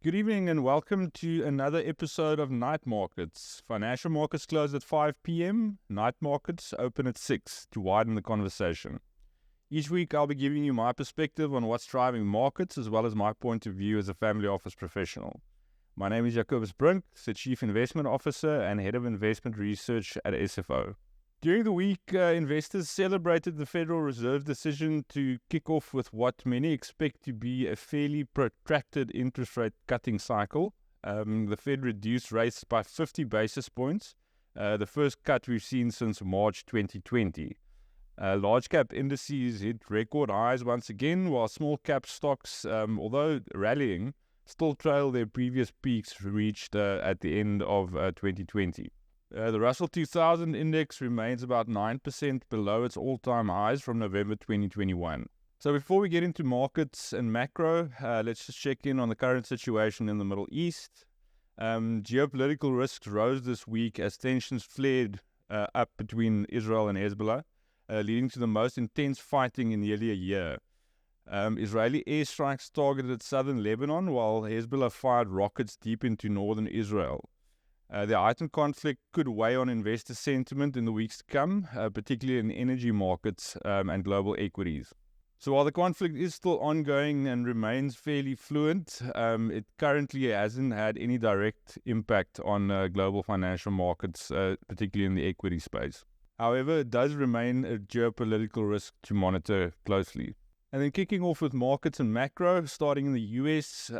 Good evening and welcome to another episode of Night Markets. Financial markets close at 5 p.m. Night Markets open at 6 to widen the conversation. Each week I'll be giving you my perspective on what's driving markets as well as my point of view as a family office professional. My name is Jacobus Brink, the Chief Investment Officer and Head of Investment Research at SFO. During the week, investors celebrated the Federal Reserve's decision to kick off with what many expect to be a fairly protracted interest rate cutting cycle. The Fed reduced rates by 50 basis points, the first cut we've seen since March 2020. Large cap indices hit record highs once again, while small cap stocks, although rallying, still trail their previous peaks reached at the end of 2020. The Russell 2000 index remains about 9% below its all-time highs from November 2021. So before we get into markets and macro, let's just check in on the current situation in the Middle East. Geopolitical risks rose this week as tensions flared up between Israel and Hezbollah, leading to the most intense fighting in nearly a year. Israeli airstrikes targeted southern Lebanon, while Hezbollah fired rockets deep into northern Israel. The heightened conflict could weigh on investor sentiment in the weeks to come, particularly in energy markets and global equities. So while the conflict is still ongoing and remains fairly fluent, it currently hasn't had any direct impact on global financial markets, particularly in the equity space. However, it does remain a geopolitical risk to monitor closely. And then kicking off with markets and macro, starting in the US,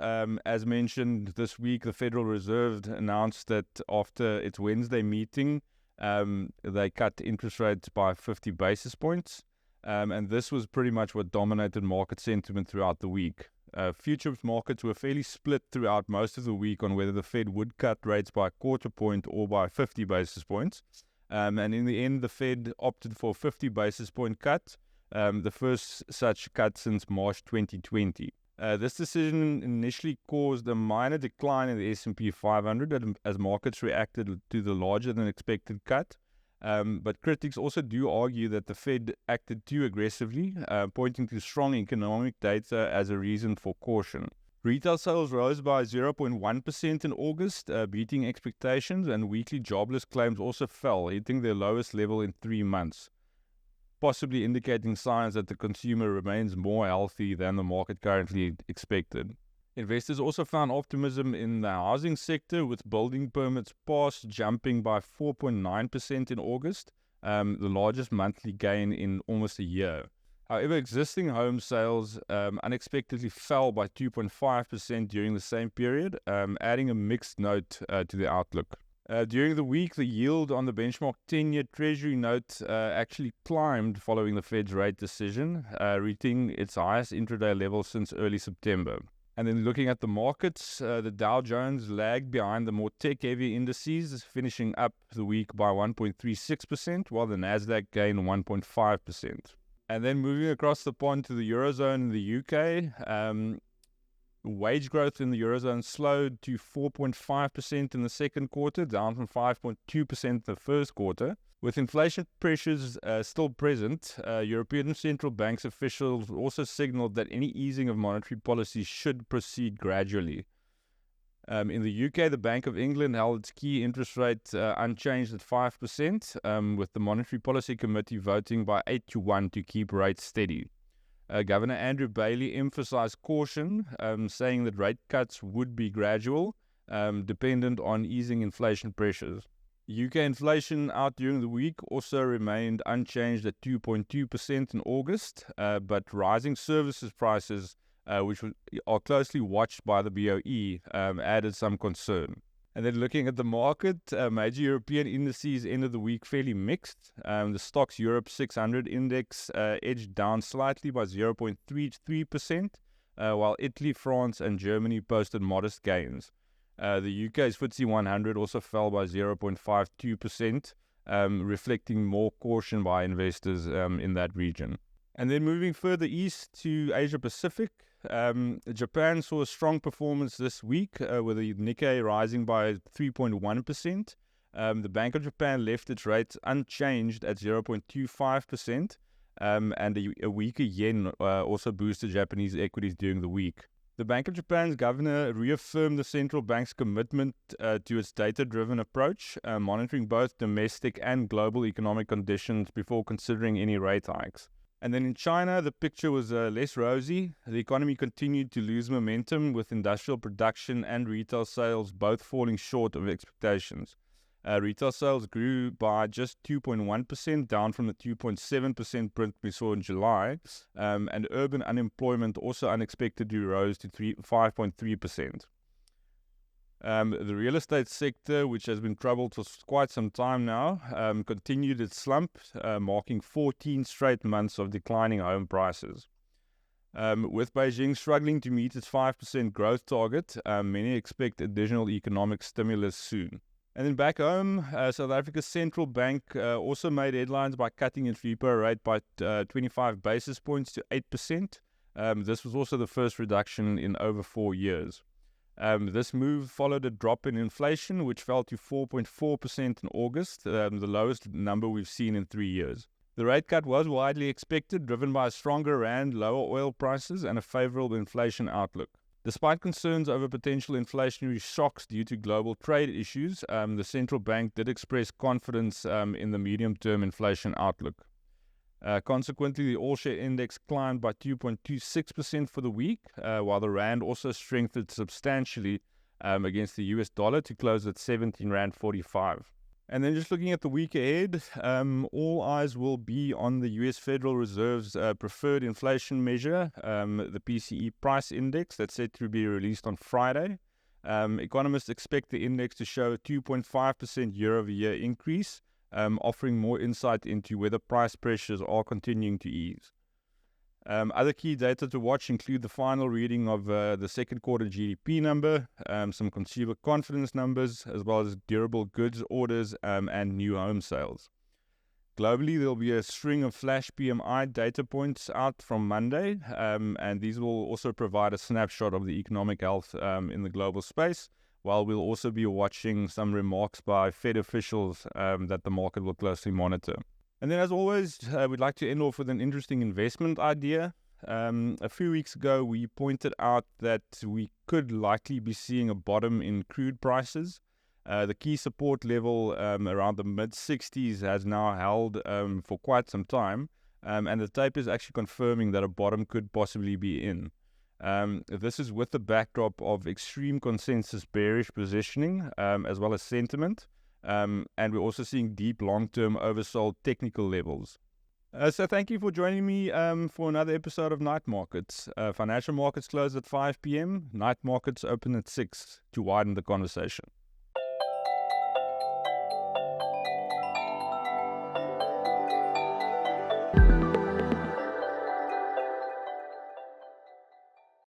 as mentioned this week, the Federal Reserve announced that after its Wednesday meeting, they cut interest rates by 50 basis points. And this was pretty much what dominated market sentiment throughout the week. Futures markets were fairly split throughout most of the week on whether the Fed would cut rates by a quarter point or by 50 basis points. And in the end, the Fed opted for a 50 basis point cut. The first such cut since March 2020. This decision initially caused a minor decline in the S&P 500 as markets reacted to the larger than expected cut. But critics also do argue that the Fed acted too aggressively, pointing to strong economic data as a reason for caution. Retail sales rose by 0.1% in August, beating expectations, and weekly jobless claims also fell, hitting their lowest level in 3 months. Possibly indicating signs that the consumer remains more healthy than the market currently expected. Investors also found optimism in the housing sector, with building permits passed jumping by 4.9% in August, the largest monthly gain in almost a year. However, existing home sales unexpectedly fell by 2.5% during the same period, adding a mixed note to the outlook. During the week, the yield on the benchmark 10-year Treasury note actually climbed following the Fed's rate decision, reaching its highest intraday level since early September. And then looking at the markets, the Dow Jones lagged behind the more tech-heavy indices, finishing up the week by 1.36%, while the Nasdaq gained 1.5%. And then moving across the pond to the Eurozone in the UK, wage growth in the Eurozone slowed to 4.5% in the second quarter, down from 5.2% in the first quarter. With inflation pressures still present, European Central Bank's officials also signaled that any easing of monetary policy should proceed gradually. In the UK, the Bank of England held its key interest rate unchanged at 5%, with the Monetary Policy Committee voting by 8-1 to keep rates steady. Governor Andrew Bailey emphasized caution, saying that rate cuts would be gradual, dependent on easing inflation pressures. UK inflation out during the week also remained unchanged at 2.2% in August, but rising services prices, which are closely watched by the BOE, added some concern. And then looking at the market, major European indices ended the week fairly mixed. The Stoxx Europe 600 index edged down slightly by 0.33%, while Italy, France, and Germany posted modest gains. The UK's FTSE 100 also fell by 0.52%, reflecting more caution by investors in that region. And then moving further east to Asia Pacific, Japan saw a strong performance this week, with the Nikkei rising by 3.1%. The Bank of Japan left its rates unchanged at 0.25%, and a weaker yen also boosted Japanese equities during the week. The Bank of Japan's governor reaffirmed the central bank's commitment to its data-driven approach, monitoring both domestic and global economic conditions before considering any rate hikes. And then in China, the picture was less rosy. The economy continued to lose momentum, with industrial production and retail sales both falling short of expectations. Retail sales grew by just 2.1%, down from the 2.7% print we saw in July, and urban unemployment also unexpectedly rose to 5.3%. The real estate sector, which has been troubled for quite some time now, continued its slump, marking 14 straight months of declining home prices. With Beijing struggling to meet its 5% growth target, many expect additional economic stimulus soon. And then back home, South Africa's central bank also made headlines by cutting its repo rate by 25 basis points to 8%. This was also the first reduction in over 4 years. This move followed a drop in inflation, which fell to 4.4% in August, the lowest number we've seen in 3 years. The rate cut was widely expected, driven by a stronger rand, lower oil prices, and a favorable inflation outlook. Despite concerns over potential inflationary shocks due to global trade issues, the central bank did express confidence in the medium-term inflation outlook. Consequently, the all-share index climbed by 2.26% for the week, while the rand also strengthened substantially against the US dollar to close at 17 Rand 45. And then just looking at the week ahead, all eyes will be on the US Federal Reserve's preferred inflation measure, the PCE price index, that's set to be released on Friday. Economists expect the index to show a 2.5% year-over-year increase, offering more insight into whether price pressures are continuing to ease. Other key data to watch include the final reading of the second quarter GDP number, some consumer confidence numbers, as well as durable goods orders and new home sales. Globally, there will be a string of flash PMI data points out from Monday, and these will also provide a snapshot of the economic health in the global space, while we'll also be watching some remarks by Fed officials that the market will closely monitor. And then, as always, we'd like to end off with an interesting investment idea. A few weeks ago, we pointed out that we could likely be seeing a bottom in crude prices. The key support level around the mid-60s has now held for quite some time, and the tape is actually confirming that a bottom could possibly be in. This is with the backdrop of extreme consensus bearish positioning, as well as sentiment. And we're also seeing deep long-term oversold technical levels. So thank you for joining me for another episode of Night Markets. Financial markets close at 5 p.m. Night Markets open at 6 to widen the conversation.